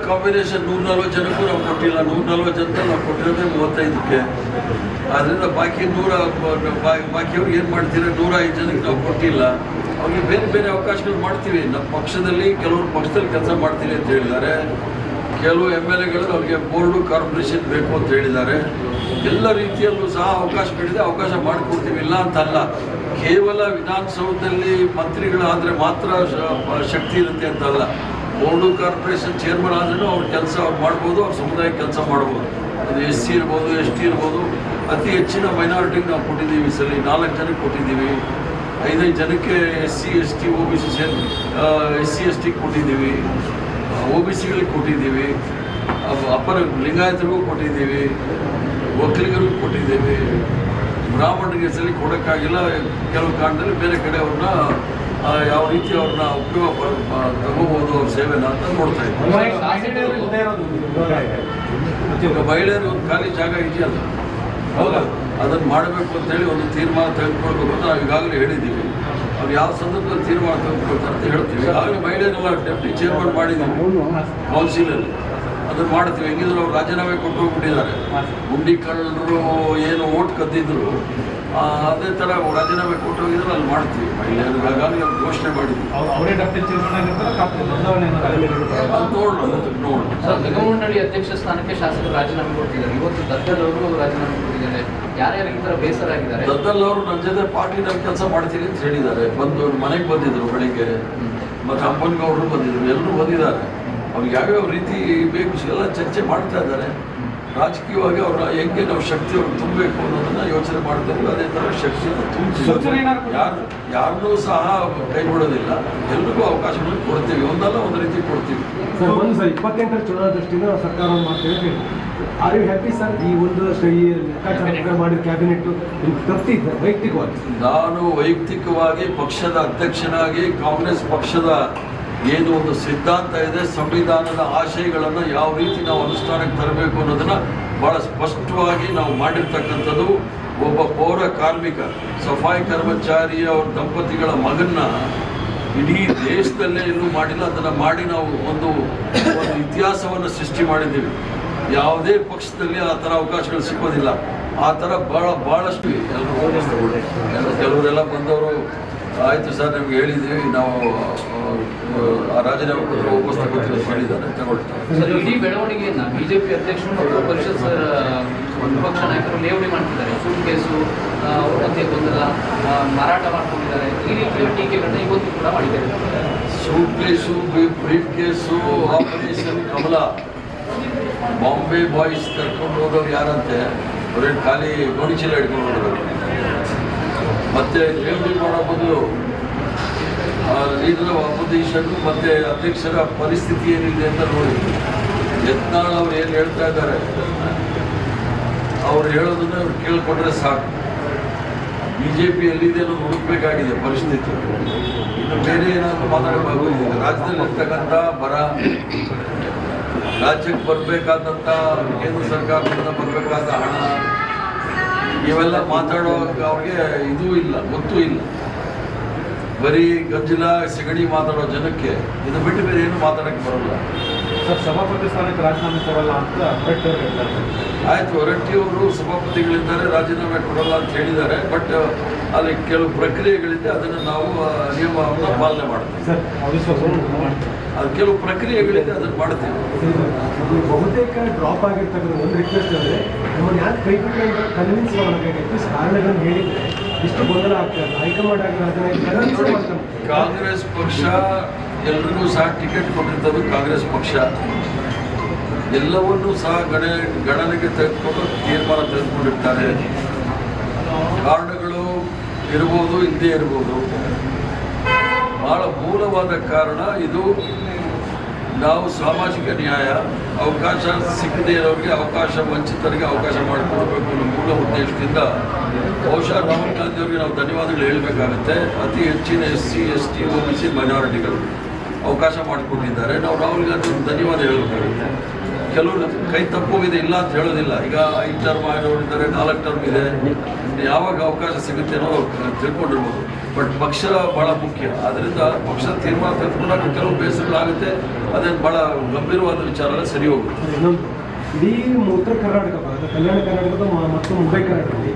Combination 140 ಜನಕ್ಕೂ ನಾವು ಕೊಟ್ಟಿಲ್ಲ. 140 ಜನಕ್ಕೆ ನಾವು ಕೊಟ್ಟಿರೋದೇ 35ಕ್ಕೆ. ಆದ್ದರಿಂದ ಬಾಕಿಯವ್ರಿಗೆ ಏನು ಮಾಡ್ತೀರ, 105 ಜನಕ್ಕೆ ನಾವು ಕೊಟ್ಟಿಲ್ಲ. ಅವ್ರಿಗೆ ಬೇರೆ ಬೇರೆ ಅವಕಾಶಗಳು ಮಾಡ್ತೀವಿ. ನಮ್ಮ ಪಕ್ಷದಲ್ಲಿ ಕೆಲವರು ಪಕ್ಷದಲ್ಲಿ ಕೆಲಸ ಮಾಡ್ತೀವಿ ಅಂತ ಹೇಳಿದ್ದಾರೆ. ಕೆಲವು MLAಗಳು ಅವ್ರಿಗೆ ಬೋರ್ಡು ಕಾರ್ಪೊರೇಷನ್ ಬೇಕು ಅಂತ ಹೇಳಿದ್ದಾರೆ. ಎಲ್ಲ ರೀತಿಯಲ್ಲೂ ಸಹ ಅವಕಾಶಗಳಿದೆ, ಅವಕಾಶ ಮಾಡಿಕೊಡ್ತೀವಿ, ಇಲ್ಲ ಅಂತಲ್ಲ. ಕೇವಲ ವಿಧಾನಸೌಧದಲ್ಲಿ ಮಂತ್ರಿಗಳಾದರೆ ಮಾತ್ರ ಶಕ್ತಿ ಇರುತ್ತೆ ಅಂತಲ್ಲ. ಬೋರ್ಡು ಕಾರ್ಪೊರೇಷನ್ ಚೇರ್ಮನ್ ಆದ್ರೂ ಅವ್ರ ಕೆಲಸ ಅವ್ರು ಮಾಡ್ಬೋದು, ಅವ್ರ ಸಮುದಾಯಕ್ಕೆ ಕೆಲಸ ಮಾಡ್ಬೋದು. ಅದು SC ಇರ್ಬೋದು, ST ಇರ್ಬೋದು. ಅತಿ ಹೆಚ್ಚಿನ ಮೈನಾರಿಟಿಗೆ ನಾವು ಕೊಟ್ಟಿದ್ದೀವಿ. ಈ ಸಲ 4 ಜನಕ್ಕೆ ಕೊಟ್ಟಿದ್ದೀವಿ. 5 ಜನಕ್ಕೆ SC ST OBC SC ST ಕೊಟ್ಟಿದ್ದೀವಿ. OBCಗಳಿಗೆ ಕೊಟ್ಟಿದ್ದೀವಿ. ಅಪರ ಲಿಂಗಾಯತರಿಗೂ ಕೊಟ್ಟಿದ್ದೀವಿ. ಒಕ್ಕಲಿಗರಿಗೂ ಕೊಟ್ಟಿದ್ದೀವಿ. ಬ್ರಾಹ್ಮಣರಿಗೆ ಸಲ ಕೊಡೋಕ್ಕಾಗಿಲ್ಲ. ಕೆಲವು ಕಾರಣದಲ್ಲಿ ಬೇರೆ ಕಡೆ ಅವ್ರನ್ನ ಯಾವ ರೀತಿ ಅವ್ರನ್ನ ಉಪಯೋಗ ತಗೋಬೋದು ಅವ್ರ ಸೇವೆನ ಅಂತ ನೋಡ್ತಾ ಇದ್ದೀವಿ. ಮಹಿಳೆಯರು ಒಂದು ಖಾಲಿ ಜಾಗ ಇದೆಯಲ್ಲ, ಹೌದಾ, ಅದನ್ನು ಮಾಡಬೇಕು ಅಂತೇಳಿ ಒಂದು ತೀರ್ಮಾನ ತೆಗೆದುಕೊಳ್ಬೇಕು ಅಂತ ನಾವು ಈಗಾಗಲೇ ಹೇಳಿದ್ದೀವಿ. ಅವ್ರು ಯಾವ ಸಂದರ್ಭದಲ್ಲಿ ತೀರ್ಮಾನ ತೆಗೆದುಕೊಳ್ತಾರೆ ಅಂತ ಹೇಳ್ತೀವಿ. ಈಗಾಗಲೇ ಮಹಿಳೆಯರೆಲ್ಲ ಡೆಪ್ಟಿ ಚೇರ್ಮನ್ ಮಾಡಿದ್ದೀವಿ ಕೌನ್ಸಿಲಲ್ಲಿ. ಅದನ್ನು ಮಾಡ್ತೀವಿ. ಹೆಂಗಿದ್ರು ಅವ್ರು ರಾಜೀನಾಮೆ ಕೊಟ್ಟು ಹೋಗ್ಬಿಟ್ಟಿದ್ದಾರೆ. ಗುಂಡಿ ಕಳ್ಳರು ಏನು ಓಟ್ ಕದ್ದಿದ್ರು ಅದೇ ಥರ ರಾಜೀನಾಮೆ ಕೊಟ್ಟು ಹೋಗಿದ್ರು ಅಲ್ಲಿ ಮಾಡ್ತೀವಿ. ಮಹಿಳೆಯರು ಹಾಗಾಗಿ ಅವ್ರು ಘೋಷಣೆ ಮಾಡಿದ್ವಿ. ನೋಡೋಣ. ನಿಗಮಮಂಡಳಿ ಅಧ್ಯಕ್ಷ ಸ್ಥಾನಕ್ಕೆ ಶಾಸಕರು ರಾಜೀನಾಮೆ ಕೊಟ್ಟಿದ್ದಾರೆ. ಇವತ್ತು ದದ್ದಲ್ ಅವರು ರಾಜೀನಾಮೆ ಕೊಟ್ಟಿದ್ದಾರೆ. ಯಾರ್ಯಾರು ಈ ಥರ ಬೇಸರ ಆಗಿದ್ದಾರೆ? ದದ್ದಲ್ ಅವರು ನನ್ನ ಜೊತೆ ಪಾರ್ಟಿನಲ್ಲಿ ಕೆಲಸ ಮಾಡ್ತೀನಿ ಅಂತ ಹೇಳಿದ್ದಾರೆ. ಬಂದು ಮನೆಗೆ ಬಂದಿದ್ರು ಬೆಳಿಗ್ಗೆ. ಮತ್ತು ಅಪ್ಪನಗೌಡರು ಬಂದಿದ್ರು, ಎಲ್ಲರೂ ಬಂದಿದ್ದಾರೆ. ಅವ್ರಿಗೆ ಯಾವ್ಯಾವ ರೀತಿ ಬೇಕು ಎಲ್ಲ ಚರ್ಚೆ ಮಾಡ್ತಾ ಇದ್ದಾರೆ. ರಾಜಕೀಯವಾಗಿ ಅವ್ರ ಹೆಂಗೆ ನಾವು ಶಕ್ತಿ ಅವ್ರಿಗೆ ತುಂಬಬೇಕು ಅನ್ನೋದನ್ನ ಯೋಚನೆ ಮಾಡ್ತಾ ಇದ್ದೀವಿ. ಅದೇ ಥರ ಶಕ್ತಿಯನ್ನು ತುಂಬಿಸಿ ಯಾರನ್ನೂ ಸಹ ಕೈ ಬಿಡೋದಿಲ್ಲ. ಎಲ್ರಿಗೂ ಅವಕಾಶಗಳನ್ನು ಕೊಡ್ತೀವಿ. ಒಂದಲ್ಲ ಒಂದು ರೀತಿ ಕೊಡ್ತೀವಿ. ಸರ್, 28ರ ಚುನಾವಣಾ ದೃಷ್ಟಿಯಿಂದ ಸರ್ಕಾರವನ್ನು ಮಾಡ್ತೇವೆ. Are you happy sir? ಈ ಒಂದು ಲೆಕ್ಕಾಚಾರ ಮಾಡಿದ ಕ್ಯಾಬಿನೆಟ್ ತಪ್ಪಿದ್ದ ವೈಯಕ್ತಿಕವಾಗಿ? ನಾನು ವೈಯಕ್ತಿಕವಾಗಿ ಪಕ್ಷದ ಅಧ್ಯಕ್ಷನಾಗಿ ಕಾಂಗ್ರೆಸ್ ಪಕ್ಷದ ಏನು ಒಂದು ಸಿದ್ಧಾಂತ ಇದೆ, ಸಂವಿಧಾನದ ಆಶಯಗಳನ್ನು ಯಾವ ರೀತಿ ನಾವು ಅನುಷ್ಠಾನಕ್ಕೆ ತರಬೇಕು ಅನ್ನೋದನ್ನು ಭಾಳ ಸ್ಪಷ್ಟವಾಗಿ ನಾವು ಮಾಡಿರ್ತಕ್ಕಂಥದ್ದು. ಒಬ್ಬ ಪೌರ ಕಾರ್ಮಿಕ ಸಫಾಯಿ ಕರ್ಮಚಾರಿಯ ಅವ್ರ ದಂಪತಿಗಳ ಮಗನ್ನ ಇಡೀ ದೇಶದಲ್ಲೇ ಎಲ್ಲೂ ಮಾಡಿಲ್ಲ. ಅದನ್ನು ಮಾಡಿ ನಾವು ಒಂದು ಇತಿಹಾಸವನ್ನು ಸೃಷ್ಟಿ ಮಾಡಿದ್ದೀವಿ. ಯಾವುದೇ ಪಕ್ಷದಲ್ಲಿ ಆ ಥರ ಅವಕಾಶಗಳು ಸಿಗೋದಿಲ್ಲ. ಆ ಥರ ಭಾಳಷ್ಟು ಕೆಲವರೆಲ್ಲ ಬಂದವರು ಆಯಿತು ಸರ್ ನಿಮ್ಗೆ ಹೇಳಿದ್ದೀವಿ, ನಾವು ರಾಜೀನಾಮೆ ಕೊಟ್ಟರೆ ವಾಪಸ್ ತಗೋತೀವಿ ಅಂತ ಹೇಳಿದ್ದಾರೆ, ತಗೊಳ್ತಾರೆ. ಸರ್, ಇಡೀ ಬೆಳವಣಿಗೆಯನ್ನು ಬಿಜೆಪಿ ಅಧ್ಯಕ್ಷರು ಮತ್ತು ಪರಿಷತ್ ಸರ್ ವಿಪಕ್ಷ ನಾಯಕರು ಲೇವಡಿ ಮಾಡ್ತಿದ್ದಾರೆ. ಸೂಟ್ ಕೇಸು ಅವ್ರ ಮಧ್ಯೆ ಗೊಂದಲ, ಮಾರಾಟ ಮಾಡ್ಕೊಂಡಿದ್ದಾರೆ. ಈ ರೀತಿಯ ಟೀಕೆಗಳನ್ನ ಇವತ್ತು ಕೂಡ ಮಾಡಿದ್ದಾರೆ. Suit case, brief case, operation Kamala, Bombay boys ಕರ್ಕೊಂಡು ಹೋದವ್ರು ಯಾರಂತೆ ಅವ್ರೇನು ಖಾಲಿ ಗೋಣಿಚೀಲ ಹಿಡ್ಕೊಂಡು ಹೋಗಬೇಕು. ಮತ್ತೆ ಲೇವಡಿ ಮಾಡೋ ಬದಲು ಲೀಡರ್ ಆಫ್ ಅಪೋಸಿಷನ್ ಮತ್ತು ಅಧ್ಯಕ್ಷರ ಪರಿಸ್ಥಿತಿ ಏನಿದೆ ಅಂತ ನೋಡಿ. ಯತ್ನಾಳ್ ಅವ್ರು ಏನು ಹೇಳ್ತಾ ಇದ್ದಾರೆ, ಅವ್ರು ಹೇಳೋದನ್ನ ಅವ್ರು ಕೇಳಿಕೊಂಡ್ರೆ ಸಾಕು. BJP ಎಲ್ಲಿದೆ ಅನ್ನೋದು ಹುಡುಕಬೇಕಾಗಿದೆ ಪರಿಸ್ಥಿತಿ. ಇನ್ನು ಬೇರೆ ಏನಾದರೂ ಮಾತಾಡಬೇಕಾಗಿದೆ. ರಾಜ್ಯದಲ್ಲಿರ್ತಕ್ಕಂಥ ಬರ, ರಾಜ್ಯಕ್ಕೆ ಬರಬೇಕಾದಂಥ ಕೇಂದ್ರ ಸರ್ಕಾರದಿಂದ ಬರಬೇಕಾದ ಹಣ, ಇವೆಲ್ಲ ಮಾತಾಡುವಾಗ ಅವ್ರಿಗೆ ಇದೂ ಇಲ್ಲ, ಗೊತ್ತೂ ಇಲ್ಲ. ಬರೀ ಗಂಜಲ ಸಿಗಡಿ ಮಾತಾಡೋ ಜನಕ್ಕೆ ಇದು ಬಿಟ್ಟು ಬೇರೆ ಏನು ಮಾತಾಡೋಕ್ಕೆ ಬರೋಲ್ಲ. ಸರ್, ಸಭಾಪತಿ ಸ್ಥಾನಕ್ಕೆ ರಾಜೀನಾಮೆ ಕೊಡಲ್ಲ ಅಂತ ಹೊರಟ್ಟಿ ಅವರು ಹೇಳ್ತಾರೆ. ಆಯಿತು, ಹೊರಟ್ಟಿಯವರು ಸಭಾಪತಿಗಳಿದ್ದಾರೆ, ರಾಜೀನಾಮೆ ಕೊಡಲ್ಲ ಅಂತ ಹೇಳಿದ್ದಾರೆ. ಬಟ್ ಅಲ್ಲಿ ಕೆಲವು ಪ್ರಕ್ರಿಯೆಗಳಿದೆ, ಅದನ್ನು ನಾವು ನಿಯಮವನ್ನು ಪಾಲನೆ ಮಾಡ್ತೀವಿ. ಸರ್, ಅದು ಕೆಲವು ಪ್ರಕ್ರಿಯೆಗಳಿದೆ, ಅದನ್ನು ಮಾಡ್ತೀವಿ. ಬಹುತೇಕ ಡ್ರಾಪ್ ಆಗಿರ್ತಕ್ಕಂಥ ಒಂದು ರಿಕ್ವೆಸ್ಟ್ ಅಂದರೆ ನಮ್ಮನ್ನು ಯಾಕೆ ಕೈ ಬಿಟ್ಟು ಅಂತ ಕನ್ವಿನ್ಸ್ ಮಾಡೋಕ್ಕಾಗತ್ತೆ. ಕಾರಣಗಳನ್ನು ಹೇಳಿದರೆ ಇಷ್ಟು ಗೊಂದಲ ಆಗ್ತದೆ. ಹೈಕಮಾಂಡ್ ಆಗಿ ಕಾಂಗ್ರೆಸ್ ಪಕ್ಷ ಎಲ್ರಿಗೂ ಸಹ ಟಿಕೆಟ್ ಕೊಟ್ಟಿರ್ತದ್ದು ಕಾಂಗ್ರೆಸ್ ಪಕ್ಷ. ಎಲ್ಲವನ್ನೂ ಸಹ ಗಣನೆಗೆ ತೆಗೆದುಕೊಂಡು ತೀರ್ಮಾನ ತೆಗೆದುಕೊಂಡಿರ್ತಾರೆ. ಕಾರಣಗಳು ಇರ್ಬೋದು, ಇಲ್ಲದೇ ಇರ್ಬೋದು. ಬಹಳ ಮೂಲವಾದ ಕಾರಣ ಇದು. ನಾವು ಸಾಮಾಜಿಕ ನ್ಯಾಯ, ಅವಕಾಶ ಸಿಕ್ಕದೇ ಇರೋರಿಗೆ ಅವಕಾಶ, ವಂಚಿತರಿಗೆ ಅವಕಾಶ ಮಾಡಿಕೊಡ್ಬೇಕು ಅನ್ನೋ ಮೂಲ ಉದ್ದೇಶದಿಂದ ಬಹುಶಃ ರಾಹುಲ್ ಗಾಂಧಿ ಅವರಿಗೆ ನಾವು ಧನ್ಯವಾದಗಳು ಹೇಳಬೇಕಾಗುತ್ತೆ. ಅತಿ ಹೆಚ್ಚಿನ SC ST OBC ಮೈನಾರಿಟಿಗಳು ಅವಕಾಶ ಮಾಡಿಕೊಟ್ಟಿದ್ದಾರೆ. ನಾವು ರಾಹುಲ್ ಗಾಂಧಿ ಅವ್ರಿಗೆ ಧನ್ಯವಾದ ಹೇಳಬೇಕಾಗುತ್ತೆ. ಕೆಲವರು ಕೈ ತಪ್ಪೋಗಿದೆ, ಇಲ್ಲ ಅಂತ ಹೇಳೋದಿಲ್ಲ. ಈಗ 5 ಟರ್ಮ್ ಆಗಿರೋರಿದ್ದಾರೆ, 4 ಟರ್ಮ್ ಇದೆ. ಯಾವಾಗ ಅವಕಾಶ ಸಿಗುತ್ತೆ ಅನ್ನೋ ತಿಳ್ಕೊಂಡಿರ್ಬೋದು. ಬಟ್ ಪಕ್ಷ ಭಾಳ ಮುಖ್ಯ. ಆದ್ದರಿಂದ ಪಕ್ಷದ ತೀರ್ಮಾನ ತೆಗೆದುಕೊಂಡಾಗ ಕೆಲವು ಬೇಸರಗಳಾಗುತ್ತೆ. ಅದೇನು ಭಾಳ ಗಂಭೀರವಾದ ವಿಚಾರ ಅಲ್ಲ, ಸರಿ ಹೋಗುತ್ತೆ. ಇನ್ನೊಂದು ಇಡೀ ಉತ್ತರ ಕರ್ನಾಟಕ ಭಾಗ, ಕಲ್ಯಾಣ ಕರ್ನಾಟಕದ ಮತ್ತು ಮುಂಬೈ ಕರ್ನಾಟಕದಲ್ಲಿ